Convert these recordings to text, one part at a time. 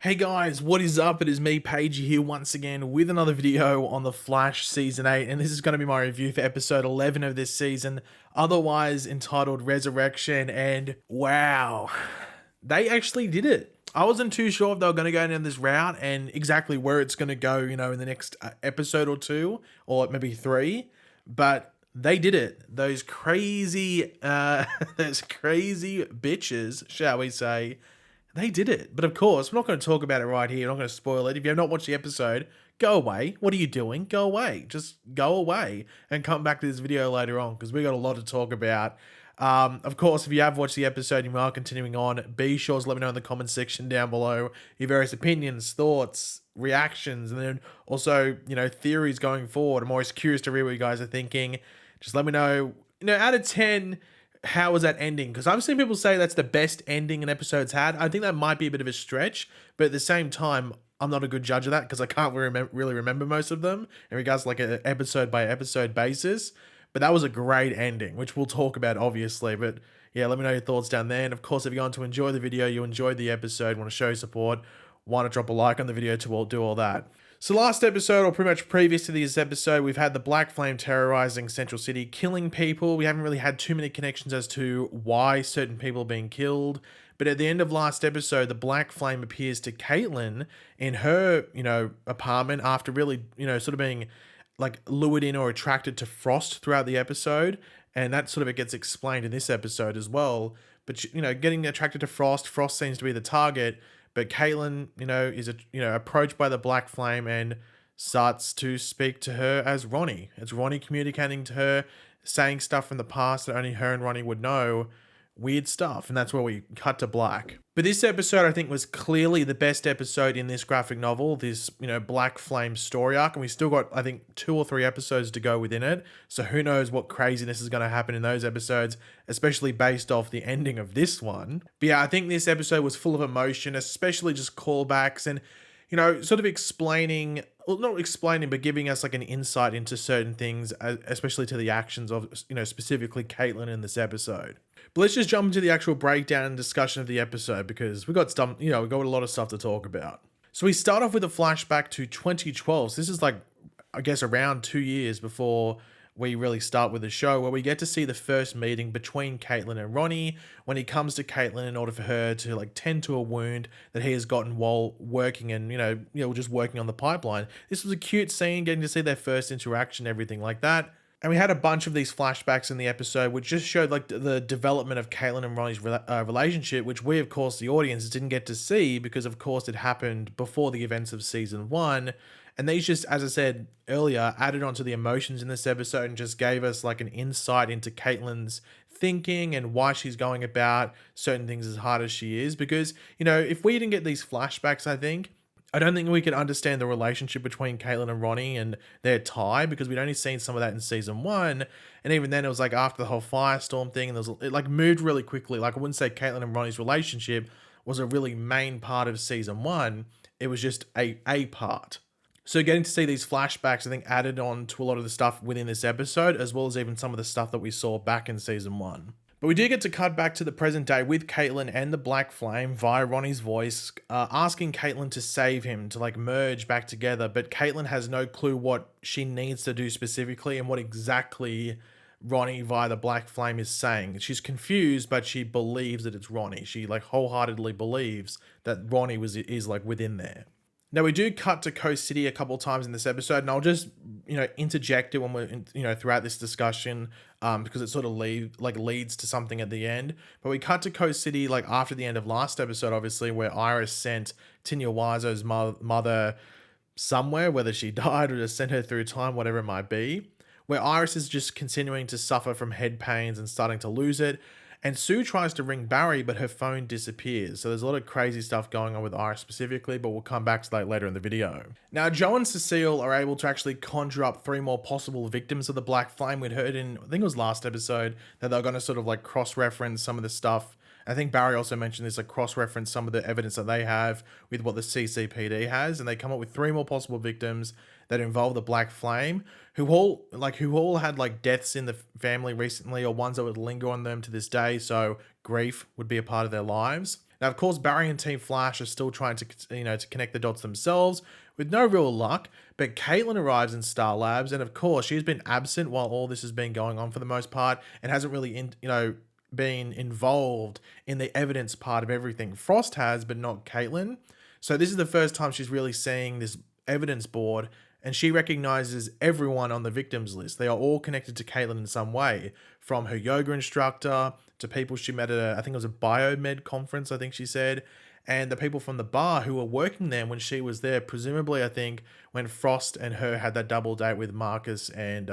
Hey guys, what is up? It is me, Pagey, here once again with another video on The Flash Season 8, and this is going to be my review for episode 11 of this season, otherwise entitled Resurrection, and wow, they actually did it. I wasn't too sure if they were going to go down this route and exactly where it's going to go, in the next episode or two, or maybe three, but they did it. Those crazy, those crazy bitches, shall we say, they did it. But of course, we're not going to talk about it right here. I'm not going to spoil it. If you have not watched the episode, go away. What are you doing? Go away. Just go away and come back to this video later on because we got a lot to talk about. Of course, if you have watched the episode and you are continuing on, be sure to let me know in the comment section down below your various opinions, thoughts, reactions, and then also, theories going forward. I'm always curious to read what you guys are thinking. Just let me know, out of 10, how was that ending? Because I've seen people say that's the best ending an episode's had. I think that might be a bit of a stretch, but at the same time, I'm not a good judge of that because I can't really remember most of them in regards to like an episode by episode basis. But that was a great ending, which we'll talk about obviously. But yeah, let me know your thoughts down there. And of course, if you're going to enjoy the video, you enjoyed the episode, want to show support, why not drop a like on the video to do all that. So last episode, or pretty much previous to this episode, we've had the Black Flame terrorizing Central City, killing people. We haven't really had too many connections as to why certain people are being killed. But at the end of last episode, the Black Flame appears to Caitlin in her, apartment after really, sort of being like lured in or attracted to Frost throughout the episode. And that sort of it gets explained in this episode as well. But, getting attracted to Frost seems to be the target. But Caitlin, is approached by the Black Flame and starts to speak to her as Ronnie. It's Ronnie communicating to her, saying stuff from the past that only her and Ronnie would know. Weird stuff, and that's where we cut to black. But this episode, I think, was clearly the best episode in this graphic novel, this, Black Flame story arc, and we still got, I think, 2 or 3 episodes to go within it, so who knows what craziness is going to happen in those episodes, especially based off the ending of this one. But yeah, I think this episode was full of emotion, especially just callbacks and, sort of explaining, well, not explaining, but giving us like an insight into certain things, especially to the actions of, specifically Caitlin in this episode. But let's just jump into the actual breakdown and discussion of the episode because we got stuff, we got a lot of stuff to talk about. So we start off with a flashback to 2012. So this is like, I guess, around 2 years before we really start with the show, where we get to see the first meeting between Caitlin and Ronnie when he comes to Caitlin in order for her to like tend to a wound that he has gotten while working and, just working on the pipeline. This was a cute scene, getting to see their first interaction, everything like that. And we had a bunch of these flashbacks in the episode, which just showed like the development of Caitlin and Ronnie's relationship, which we, of course, the audience didn't get to see because, of course, it happened before the events of season 1. And these just, as I said earlier, added onto the emotions in this episode and just gave us like an insight into Caitlin's thinking and why she's going about certain things as hard as she is. Because, if we didn't get these flashbacks, I don't think we could understand the relationship between Caitlin and Ronnie and their tie because we'd only seen some of that in season 1. And even then it was like after the whole firestorm thing and it like moved really quickly. Like I wouldn't say Caitlin and Ronnie's relationship was a really main part of season 1. It was just a part. So getting to see these flashbacks, I think, added on to a lot of the stuff within this episode, as well as even some of the stuff that we saw back in season 1. But we do get to cut back to the present day with Caitlin and the Black Flame via Ronnie's voice, asking Caitlin to save him, to like merge back together. But Caitlin has no clue what she needs to do specifically and what exactly Ronnie via the Black Flame is saying. She's confused, but she believes that it's Ronnie. She like wholeheartedly believes that Ronnie is like within there. Now, we do cut to Coast City a couple of times in this episode, and I'll just, interject it when we're, throughout this discussion, because it sort of leads to something at the end. But we cut to Coast City, like, after the end of last episode, obviously, where Iris sent Tinya Wiseau's mother somewhere, whether she died or just sent her through time, whatever it might be, where Iris is just continuing to suffer from head pains and starting to lose it. And Sue tries to ring Barry, but her phone disappears. So there's a lot of crazy stuff going on with Iris specifically, but we'll come back to that later in the video. Now, Joe and Cecile are able to actually conjure up 3 more possible victims of the Black Flame. We'd heard in, I think it was last episode, that they're going to sort of like cross-reference some of the stuff. I think Barry also mentioned this, like cross-reference some of the evidence that they have with what the CCPD has, and they come up with 3 more possible victims that involve the Black Flame, who all had like deaths in the family recently, or ones that would linger on them to this day. So grief would be a part of their lives. Now, of course, Barry and Team Flash are still trying to, to connect the dots themselves with no real luck, but Caitlin arrives in Star Labs, and of course, she's been absent while all this has been going on for the most part, and hasn't really, been involved in the evidence part of everything. Frost has, but not Caitlin. So this is the first time she's really seeing this evidence board, and she recognizes everyone on the victims list. They are all connected to Caitlin in some way, from her yoga instructor to people she met at I think it was a biomed conference, I think she said, and the people from the bar who were working there when she was there, presumably, I think, when Frost and her had that double date with Marcus and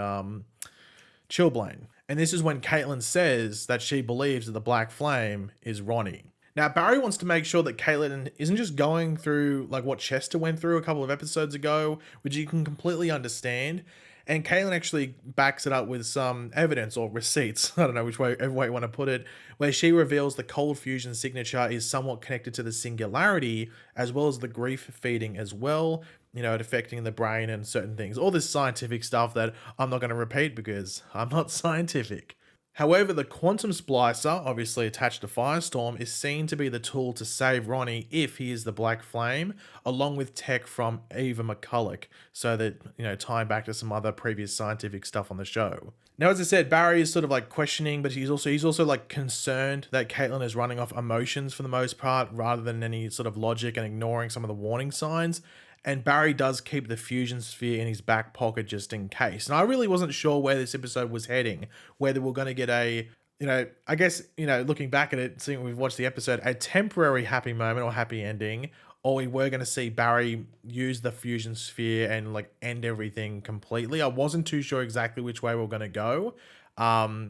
Chilblain. And this is when Caitlin says that she believes that the Black Flame is Ronnie. Now, Barry wants to make sure that Caitlin isn't just going through like what Chester went through a couple of episodes ago, which you can completely understand. And Caitlin actually backs it up with some evidence or receipts, I don't know every way you want to put it, where she reveals the cold fusion signature is somewhat connected to the singularity, as well as the grief feeding as well, it affecting the brain and certain things. All this scientific stuff that I'm not going to repeat because I'm not scientific. However, the quantum splicer, obviously attached to Firestorm, is seen to be the tool to save Ronnie if he is the Black Flame, along with tech from Eva McCulloch, so that, tying back to some other previous scientific stuff on the show. Now, as I said, Barry is sort of like questioning, but he's also like concerned that Caitlin is running off emotions for the most part, rather than any sort of logic, and ignoring some of the warning signs. And Barry does keep the fusion sphere in his back pocket just in case. And I really wasn't sure where this episode was heading, whether we're going to get I guess, looking back at it, seeing we've watched the episode, a temporary happy moment or happy ending, or we were going to see Barry use the fusion sphere and like end everything completely. I wasn't too sure exactly which way we were going to go,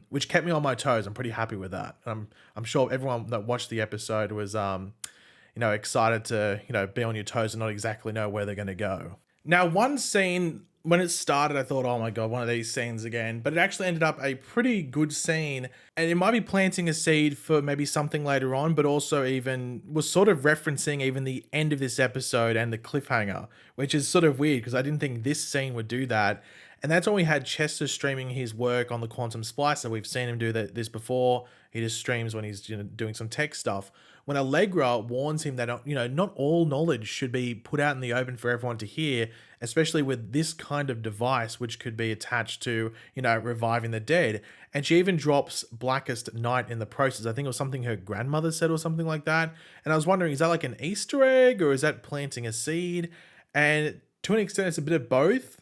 which kept me on my toes. I'm pretty happy with that. I'm sure everyone that watched the episode was, excited to, be on your toes and not exactly know where they're going to go. Now, one scene, when it started, I thought, oh my God, one of these scenes again, but it actually ended up a pretty good scene, and it might be planting a seed for maybe something later on, but also even was sort of referencing even the end of this episode and the cliffhanger, which is sort of weird because I didn't think this scene would do that. And that's when we had Chester streaming his work on the quantum splicer. We've seen him do this before. He just streams when he's doing some tech stuff. When Allegra warns him that not all knowledge should be put out in the open for everyone to hear, especially with this kind of device which could be attached to reviving the dead. And she even drops Blackest Night in the process. I think it was something her grandmother said or something like that. And I was wondering, is that like an Easter egg or is that planting a seed? And to an extent, it's a bit of both,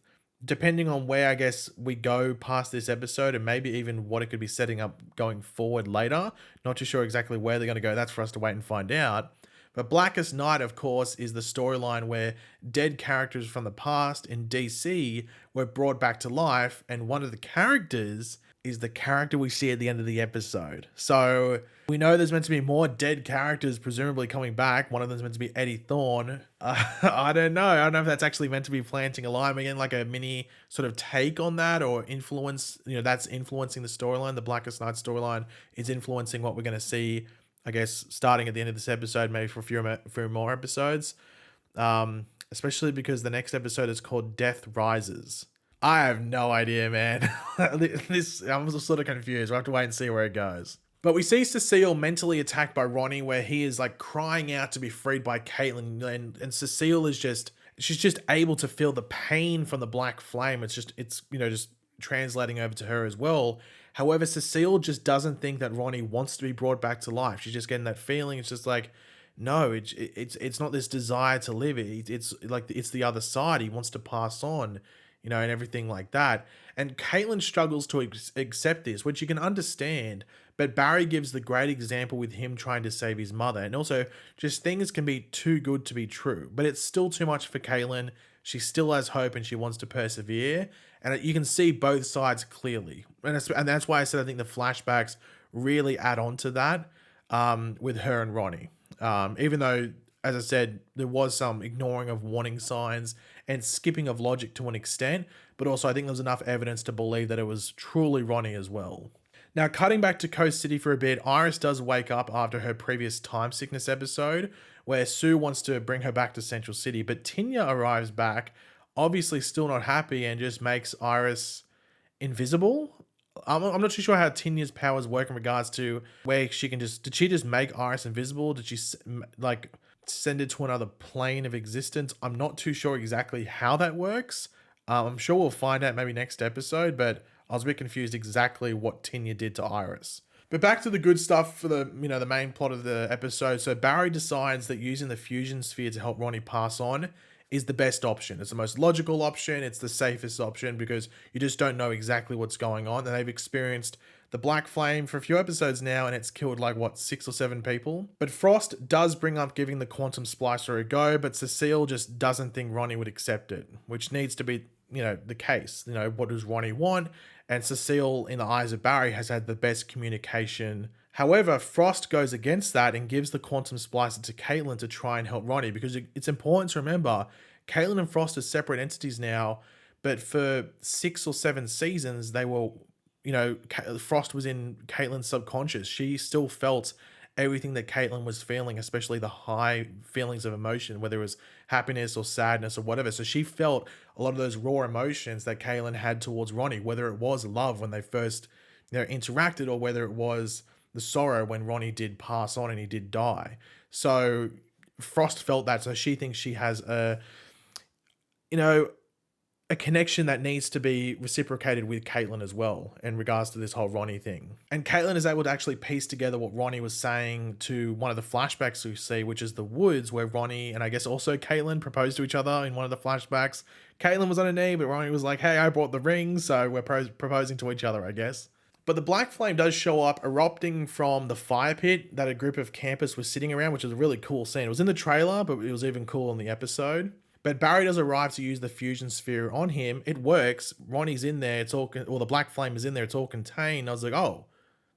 depending on where I guess we go past this episode, and maybe even what it could be setting up going forward later. Not too sure exactly where they're going to go. That's for us to wait and find out. But Blackest Night, of course, is the storyline where dead characters from the past in DC were brought back to life, and one of the characters is the character we see at the end of the episode. So we know there's meant to be more dead characters presumably coming back. One of them's meant to be Eddie Thawne. I don't know. I don't know if that's actually meant to be planting a line again, like a mini sort of take on that, or influence, that's influencing the storyline. The Blackest Night storyline is influencing what we're going to see, I guess, starting at the end of this episode, maybe for a few more episodes. Especially because the next episode is called Death Rises. I have no idea, man. I'm just sort of confused. We'll have to wait and see where it goes. But we see Cecile mentally attacked by Ronnie, where he is like crying out to be freed by Caitlin, and Cecile is she's just able to feel the pain from the Black Flame. It's just translating over to her as well. However, Cecile just doesn't think that Ronnie wants to be brought back to life. She's just getting that feeling. It's just like, no, it's not this desire to live. It's like, it's the other side. He wants to pass on, and everything like that. And Caitlin struggles to accept this, which you can understand. But Barry gives the great example with him trying to save his mother. And also, just things can be too good to be true. But it's still too much for Caitlin. She still has hope and she wants to persevere. And you can see both sides clearly. And that's why I said I think the flashbacks really add on to that with her and Ronnie. Even though, as I said, there was some ignoring of warning signs and skipping of logic to an extent. But also, I think there's enough evidence to believe that it was truly Ronnie as well. Now, cutting back to Coast City for a bit, Iris does wake up after her previous time sickness episode, where Sue wants to bring her back to Central City, but Tinya arrives back, obviously still not happy, and just makes Iris invisible. I'm not too sure how Tinya's powers work in regards to where she can just, did she just make Iris invisible? Did she like send it to another plane of existence? I'm not too sure exactly how that works. I'm sure we'll find out maybe next episode, but I was a bit confused exactly what Tinya did to Iris. But back to the good stuff for the, the main plot of the episode. So Barry decides that using the fusion sphere to help Ronnie pass on is the best option. It's the most logical option. It's the safest option because you just don't know exactly what's going on. And they've experienced the Black Flame for a few episodes now, and it's killed like, what, 6 or 7 people? But Frost does bring up giving the Quantum Splicer a go, but Cecile just doesn't think Ronnie would accept it, which needs to be, the case. What does Ronnie want? And Cecile, in the eyes of Barry, has had the best communication. However, Frost goes against that and gives the Quantum Splicer to Caitlin to try and help Ronnie, because it's important to remember, Caitlin and Frost are separate entities now, but for 6 or 7 seasons, they were, Frost was in Caitlin's subconscious. She still felt everything that Caitlin was feeling, especially the high feelings of emotion, whether it was happiness or sadness or whatever. So she felt a lot of those raw emotions that Caitlin had towards Ronnie, whether it was love when they first interacted, or whether it was the sorrow when Ronnie did pass on and he did die. So Frost felt that, so she thinks she has a connection that needs to be reciprocated with Caitlin as well in regards to this whole Ronnie thing. And Caitlin is able to actually piece together what Ronnie was saying to one of the flashbacks we see, which is the woods, where Ronnie and I guess also Caitlin proposed to each other in one of the flashbacks. Caitlin was on her knee, but Ronnie was like, hey, I brought the ring, so we're proposing to each other, I guess. But the Black Flame does show up erupting from the fire pit that a group of campers were sitting around, which is a really cool scene. It was in the trailer, but it was even cool in the episode. But Barry does arrive to use the fusion sphere on him. It works. Ronnie's in there. It's all, or the Black Flame is in there. It's all contained. I was like, oh,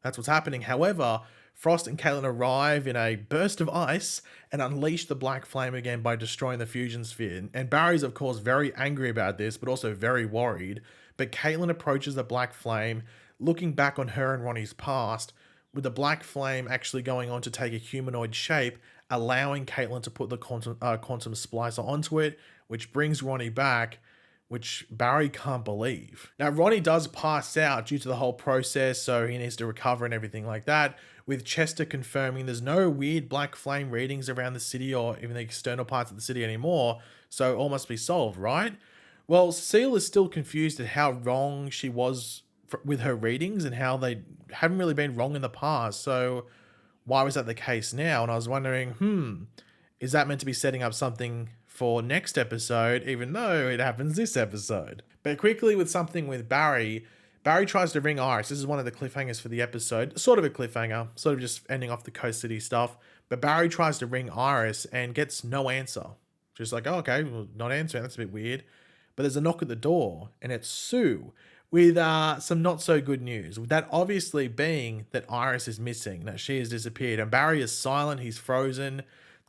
that's what's happening. However, Frost and Caitlin arrive in a burst of ice and unleash the Black Flame again by destroying the fusion sphere. And Barry's, of course, very angry about this, but also very worried. But Caitlin approaches the Black Flame, looking back on her and Ronnie's past, with the Black Flame actually going on to take a humanoid shape, allowing Caitlin to put the quantum splicer onto it, which brings Ronnie back, which Barry can't believe. Now, Ronnie does pass out due to the whole process, so he needs to recover and everything like that, with Chester confirming there's no weird Black Flame readings around the city or even the external parts of the city anymore, so all must be solved, right? Well, Cecile is still confused at how wrong she was with her readings and how they haven't really been wrong in the past, so why was that the case now? And I was wondering, is that meant to be setting up something for next episode, even though it happens this episode? But quickly, with something with Barry tries to ring Iris. This is one of the cliffhangers for the episode. Sort of a cliffhanger, sort of just ending off the Coast City stuff. But Barry tries to ring Iris and gets no answer. Just like, oh, okay, well, not answering, that's a bit weird. But there's a knock at the door, and it's Sue, with some not so good news. That obviously being that Iris is missing, that she has disappeared. And Barry is silent, he's frozen,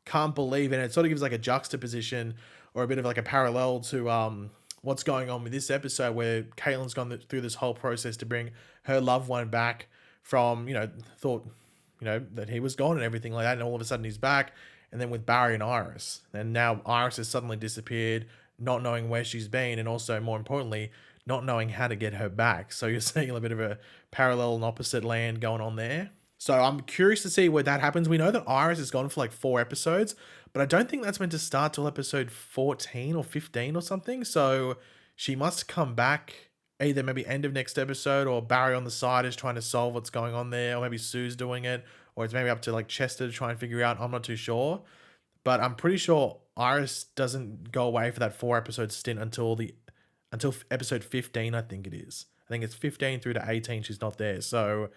can't believe it. And it sort of gives like a juxtaposition or a bit of like a parallel to what's going on with this episode, where Caitlin's gone through this whole process to bring her loved one back from, thought, that he was gone and everything like that. And all of a sudden he's back. And then with Barry and Iris. And now Iris has suddenly disappeared, not knowing where she's been. And also, more importantly, not knowing how to get her back. So you're seeing a bit of a parallel and opposite land going on there. So I'm curious to see where that happens. We know that Iris is gone for like 4 episodes, but I don't think that's meant to start till episode 14 or 15 or something. So she must come back either maybe end of next episode, or Barry on the side is trying to solve what's going on there, or maybe Sue's doing it, or it's maybe up to like Chester to try and figure out. I'm not too sure, but I'm pretty sure Iris doesn't go away for that 4 episode stint until episode 15, I think it is. I think it's 15 through to 18 she's not there. So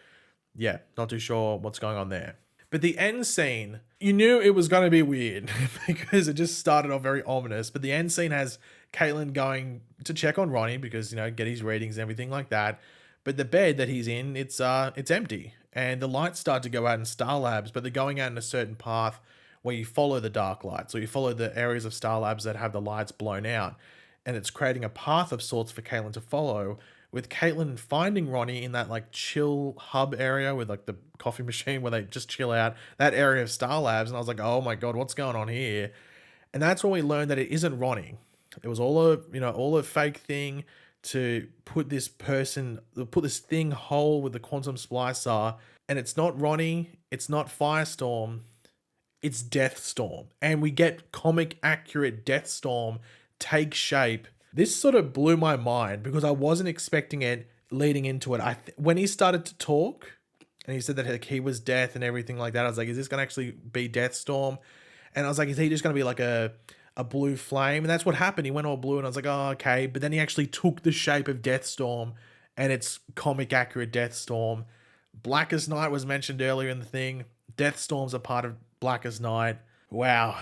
yeah, not too sure what's going on there. But the end scene, you knew it was going to be weird because it just started off very ominous. But the end scene has Caitlin going to check on Ronnie because, get his readings and everything like that. But the bed that he's in, it's empty. And the lights start to go out in Star Labs, but they're going out in a certain path where you follow the dark lights, or you follow the areas of Star Labs that have the lights blown out. And it's creating a path of sorts for Caitlin to follow, with Caitlin finding Ronnie in that like chill hub area with like the coffee machine where they just chill out, that area of Star Labs. And I was like, oh my God, what's going on here? And that's when we learned that it isn't Ronnie. It was all a fake thing to put this thing whole with the quantum splicer, and it's not Ronnie, it's not Firestorm, it's Deathstorm. And we get comic accurate Deathstorm take shape. This sort of blew my mind because I wasn't expecting it leading into it. When he started to talk and he said that like, he was death and everything like that, I was like, is this going to actually be Deathstorm? And I was like, is he just going to be like a blue flame? And that's what happened. He went all blue and I was like, oh, okay. But then he actually took the shape of Deathstorm, and it's comic accurate Deathstorm. Blackest Night was mentioned earlier in the thing. Deathstorm's a part of Blackest Night. Wow.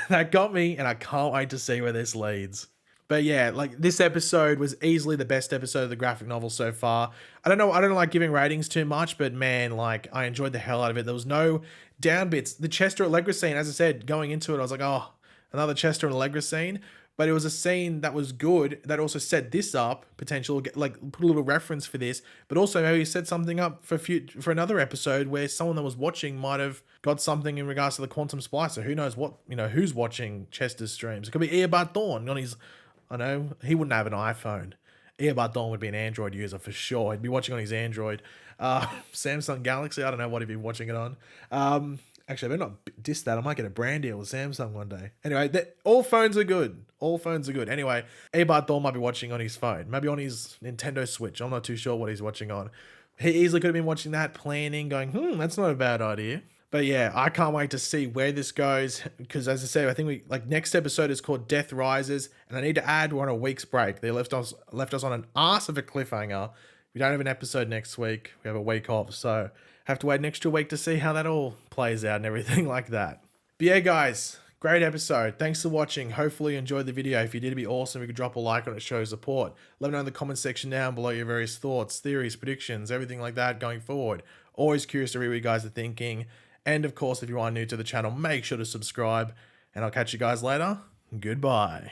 That got me, and I can't wait to see where this leads. But yeah, like this episode was easily the best episode of the graphic novel so far. I don't like giving ratings too much, but man, like I enjoyed the hell out of it. There was no down bits. The Chester Allegra scene, as I said, going into it, I was like, oh, another Chester and Allegra scene. But it was a scene that was good, that also set this up, potential, like put a little reference for this, but also maybe set something up for another episode where someone that was watching might have got something in regards to the quantum splicer. Who knows what, who's watching Chester's streams. It could be Earbud Thawne on his, I know, he wouldn't have an iPhone. Earbud Thawne would be an Android user for sure. He'd be watching on his Android. Samsung Galaxy, I don't know what he'd be watching it on. Actually, I better not diss that. I might get a brand deal with Samsung one day. Anyway, all phones are good. All phones are good. Anyway, Earbud Thawne might be watching on his phone. Maybe on his Nintendo Switch. I'm not too sure what he's watching on. He easily could have been watching that, planning, going, that's not a bad idea. But yeah, I can't wait to see where this goes. Because as I said, I think next episode is called Death Rises. And I need to add, we're on a week's break. They left us on an arse of a cliffhanger. We don't have an episode next week. We have a week off. So have to wait an extra week to see how that all plays out and everything like that. But yeah, guys, great episode. Thanks for watching. Hopefully you enjoyed the video. If you did, it'd be awesome if you could drop a like on it, show support. Let me know in the comment section down below your various thoughts, theories, predictions, everything like that going forward. Always curious to read what you guys are thinking. And of course, if you are new to the channel, make sure to subscribe. And I'll catch you guys later. Goodbye.